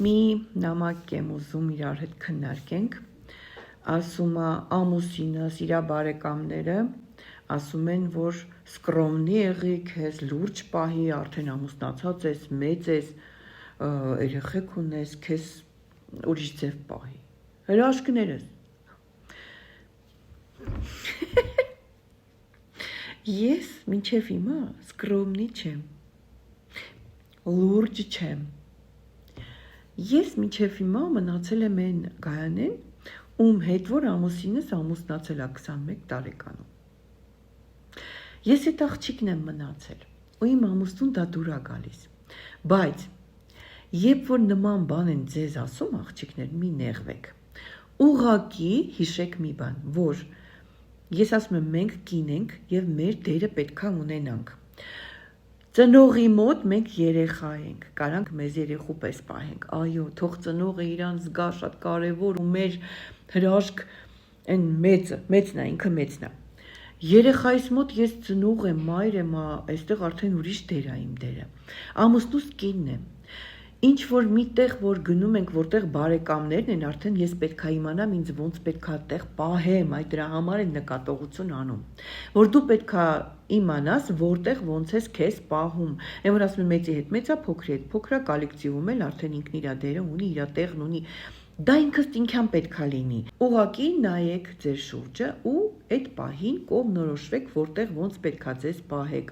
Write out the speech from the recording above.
Մի նամակ եմ ուզում իրար հետ քննարկենք, ասում է ամուսինս, իրա բարեկամները, ասում են, որ սկրոմնի եղի, քեզ լուրջ պահի, արդեն ամուսնացած ես, մեծ ես, երեխեք ունես, քեզ ուրիշ ձև պահի, հրաշքներս։ Ես մինչև հիմա սկրոմնի չեմ, լուրջ չեմ, ես մինչև հիմա մնացել եմ են գայանեն, ում հետ որ ամուսինս ամուսնացել է 21 տարեկանում։ Ես այդ աղջիկն եմ մնացել, ու իմ ամուսնուն դա դուր է գալիս, բայց երբ որ նման բան են ձեզ ասում աղջիկներ, մի նեղվեք, ուղղակի հիշեք մի բան, որ ես ասում եմ մենք կին ենք և մեր դերը պետքա ունենանք, ծնողի մոտ մենք երեխա ենք, կարանք մեզ երեխու պես պահենք, այո, թող ծնողը իրան զգա շատ կարևոր ու մեր հրաշք են մեծն է, ինքը մեծն է, երեխայիս մոտ ես ծնող եմ, մայր եմ, այստեղ արդեն ուրիշ դեր է իմ դերը, ամուսնուս կինն եմ, ինչ որ միտեղ որ գնում ենք, որտեղ բարեկամներն են, արդեն ես պետքա իմանամ ինձ ոնց պետքա տեղ պահեմ, այդ դրա համար են նկատողություն անում, որ դու պետքա իմանաս, որտեղ ոնց ես քեզ պահում, են որ ասում են մեծի հետ մեծա, փոքրի հետ փոքրա, կոլեկտիվում էլ արդեն ինքն իրա դերը ունի, իրա տեղն ունի, դա ինքնին պետքա լինի, ուղղակի նայեք ձեր շուրջը ու այդ պահին կողմնորոշվեք, որտեղ ոնց պետքա ձեզ պահեք։